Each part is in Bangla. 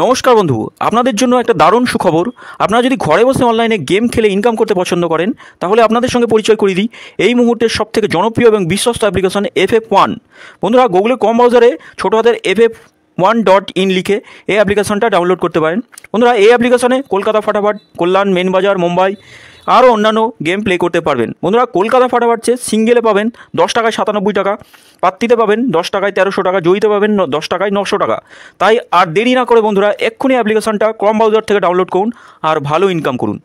নমস্কার বন্ধু, আপনাদের জন্য একটা দারুণ সুখবর। আপনারা যদি ঘরে বসে অনলাইনে গেম খেলে ইনকাম করতে পছন্দ করেন, তাহলে আপনাদের সঙ্গে পরিচয় করিয়ে দিই এই মুহূর্তের সবথেকে জনপ্রিয় এবং বিশ্বস্ত অ্যাপ্লিকেশন FF1। বন্ধুরা, গুগলের কম ব্রাউজারে ছোটো হাতের FF1.in লিখে এই অ্যাপ্লিকেশনটা ডাউনলোড করতে পারেন। বন্ধুরা, এই অ্যাপ্লিকেশনে কলকাতা ফাটাফাট, কল্যাণ, মেন বাজার, মুম্বাই আরও অন্যান্য গেম প্লে করতে পারবেন। বন্ধুরা, কলকাতা ফাটাফাট সিঙ্গেলে পাবেন 10 টাকায় 97 টাকা, পাত্তিতে পাবেন 10 টাকায় 1300 টাকা, জয়ীতে পাবেন 10 টাকায় 900 টাকা। তাই আর দেরি না করে বন্ধুরা এক্ষুনি অ্যাপ্লিকেশনটা ক্রম ব্রাউজার থেকে ডাউনলোড করুন আর ভালো ইনকাম করুন।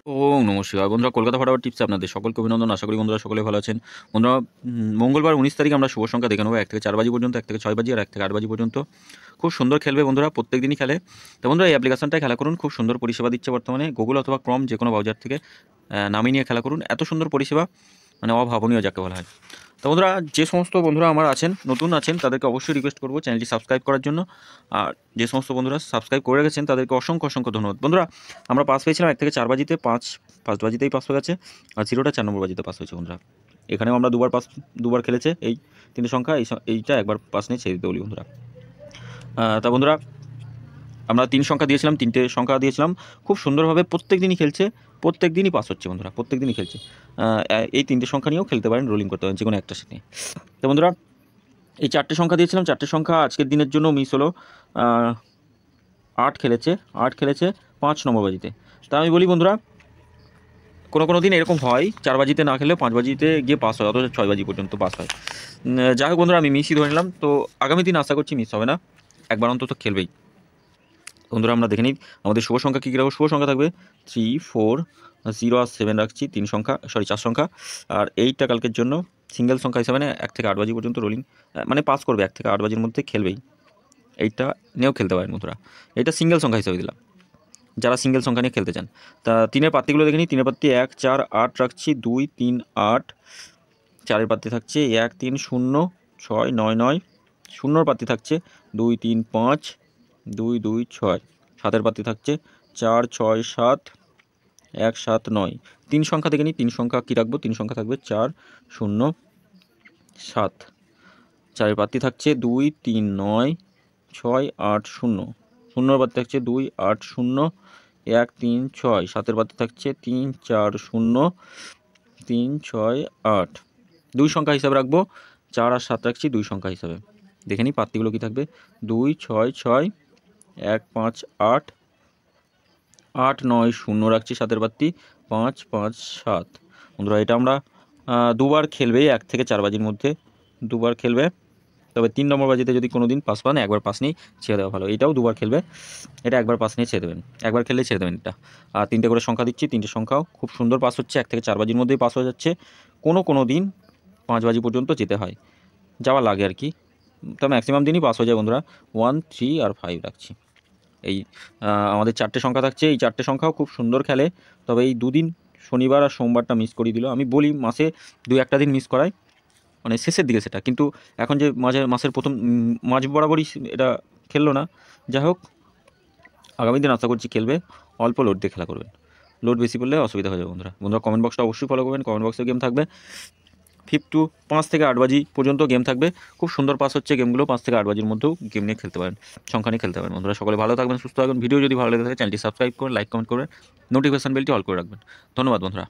নমস্কার বন্ধুরা, কলকাতা ফাটাফাট টিপসে আপনাদের সকলকে অভিনন্দন। আশা করি বন্ধুরা সকলে ভালো আছেন। বন্ধুরা, মঙ্গলবার 19 তারিখ আমরা শুভ সংখ্যা দেখে নেবো 1 থেকে 4 বাজি পর্যন্ত, 1 থেকে 6 বাজি আর 1 থেকে 8 বাজি পর্যন্ত। খুব সুন্দর খেলবে বন্ধুরা, প্রত্যেক দিনই খেলে। তো বন্ধুরা, এই অ্যাপ্লিকেশনটাই খেলা করুন, খুব সুন্দর পরিষেবা দিচ্ছে বর্তমানে। গুগল অথবা ক্রম যে কোনো ব্রাউজার থেকে নামিয়ে নিয়ে খেলা করুন। এত সুন্দর পরিষেবা মানে অভাবনীয় যাকে বলা হয়। তো বন্ধুরা, যে সমস্ত বন্ধুরা আমার আছেন, নতুন আছেন, তাদেরকে অবশ্যই রিকোয়েস্ট করবো চ্যানেলটি সাবস্ক্রাইব করার জন্য। আর যে সমস্ত বন্ধুরা সাবস্ক্রাইব করে রেখেছেন তাদেরকে অসংখ্য অসংখ্য ধন্যবাদ। বন্ধুরা, আমরা পাস পেয়েছিলাম 1 থেকে 4 বাজিতে, ফার্স্ট বাজিতেই পাস হয়ে গেছে, আর 0টা 4 নম্বর বাজিতে পাস হয়েছে। বন্ধুরা, এখানেও আমরা দুবার খেলেছে। এই তিনটে সংখ্যা, এইটা একবার পাস নিয়ে ছেড়ে দিতে বলি বন্ধুরা। তা বন্ধুরা, আমরা 3 সংখ্যা দিয়েছিলাম, 3টে সংখ্যা দিয়েছিলাম, খুব সুন্দরভাবে প্রত্যেক দিনই খেলছে, প্রত্যেক দিনই পাস হচ্ছে বন্ধুরা, প্রত্যেক দিনই খেলছে। এই 3টে সংখ্যা নিয়েও খেলতে পারেন, রোলিং করতে পারেন যে কোনো একটা সাথে। তো বন্ধুরা, এই 4টে সংখ্যা দিয়েছিলাম, 4টে সংখ্যা আজকের দিনের জন্য মিস হলো। 8 খেলেছে 5 নম্বর বাজিতে। তা আমি বলি বন্ধুরা, কোনো দিন এরকম হয় 4 বাজিতে না খেলে 5 বাজিতে গিয়ে পাস হয়, অথচ 6 বাজি পর্যন্ত পাস হয়। যাই হোক বন্ধুরা, আমি মিসই ধরে নিলাম। তো আগামী দিন আশা করছি মিস হবে না, একবার অন্তত খেলবেই। বন্ধুরা, আমরা দেখে নিই আমাদের শুভ সংখ্যা কী কী রাখবো। শুভ সংখ্যা থাকবে 3, 4, 0 আর 7 রাখছি, 4 সংখ্যা। আর 8টা কালকের জন্য সিঙ্গেল সংখ্যা হিসাবে 1 থেকে 8 বাজি পর্যন্ত রোলিং, মানে পাস করবে, 1 থেকে 8 বাজির মধ্যে খেলবেই। 8টা নিয়েও খেলতে পারেন বন্ধুরা, এটা সিঙ্গেল সংখ্যা হিসাবে দিলাম যারা সিঙ্গেল সংখ্যা নিয়ে খেলতে চান। তা 3-এর পাত্তিগুলো দেখে নিই। 3-এর পাত্তি 1, 4, 8 রাখছি, 2, 3, 8। 4-এর পাত্তি থাকছে 1, 3, 0, 6, 9, 9। 0-এর পাত্তি থাকছে 2, 3, 5, 2, 2, 6। 7-এর পাত্তি থাকছে 4, 6, 7, 1, 7, 9। 3 সংখ্যা দেখে নিই। 3 সংখ্যা কী রাখবো? 3 সংখ্যা থাকবে 4, 0, 7। 4-এর পাত্তি থাকছে 2, 3, 9, 6, 8, 0। 0-এর পাত্তি থাকছে 2, 8, 0, 1, 3, 6। 7-এর পাত্তি থাকছে 3, 4, 0, 3, 6, 8। 2 সংখ্যা হিসাবে রাখবো, 4 আর 7 রাখছি 2 সংখ্যা হিসাবে। দেখে নিই পাত্তিগুলো কী থাকবে। 2, 6, 6, 1, 5, 8, 8, 9, 0 রাখছি 7-এর পাত্তি, 5, 5, 7। বন্ধুরা, এটা আমরা দুবার খেলবে 1 থেকে 4 বাজির মধ্যে, দুবার খেলবে। তবে 3 নম্বর বাজিতে যদি কোনো দিন পাস পান, একবার পাস নিয়ে ছেড়ে দেওয়া ভালো। এটাও দুবার খেলবে, এটা একবার পাস নিয়ে ছেড়ে দেবেন, একবার খেললে ছেড়ে দেবেন এটা। আর 3টে করে সংখ্যা দিচ্ছি, 3টে সংখ্যাও খুব সুন্দর পাস হচ্ছে, 1 থেকে 4 বাজির মধ্যেই পাস হয়ে যাচ্ছে। কোনো দিন 5 বাজি পর্যন্ত যেতে হয়, যাওয়া লাগে আর কি। তো ম্যাক্সিমাম দিনই পাস হয়ে যায় বন্ধুরা। 1, 3 আর 5 রাখছি। এই আমাদের 4টে সংখ্যা থাকছে, এই 4টে সংখ্যাও খুব সুন্দর খেলে। তবে এই দুদিন শনিবার আর সোমবারটা মিস করে দিল। আমি বলি মাসে 2-1টা দিন মিস করায়, মানে শেষের দিকে সেটা, কিন্তু এখন যে মাসের প্রথম মাঝ বরাবরই এটা খেললো না। যাই হোক, আগামী দিন আশা করছি খেলবে, অল্প লোড দিয়ে খেলা করবেন। লোড বেশি পড়লে অসুবিধা হয়ে যাবে বন্ধুরা। কমেন্ট বক্সটা অবশ্যই ফলো করবেন, কমেন্ট বক্সে গেম থাকবে। 5 থেকে 8 বাজি পর্যন্ত গেম থাকবে। খুব সুন্দর পাস হচ্ছে গেমগুলো, 5 থেকে 8 বাজির মধ্যেও গেম নিয়ে খেলতে পারেন, সংখ্যা নিয়ে খেলতে পারেন। বন্ধুরা, সকলে ভালো থাকবেন, সুস্থ থাকবেন। ভিডিও যদি ভালো লেগে থাকে চ্যানেলটি সাবস্ক্রাইব করে, লাইক, কমেন্ট করে, নোটিফিকেশন বেলটি অল করে রাখবেন। ধন্যবাদ বন্ধুরা।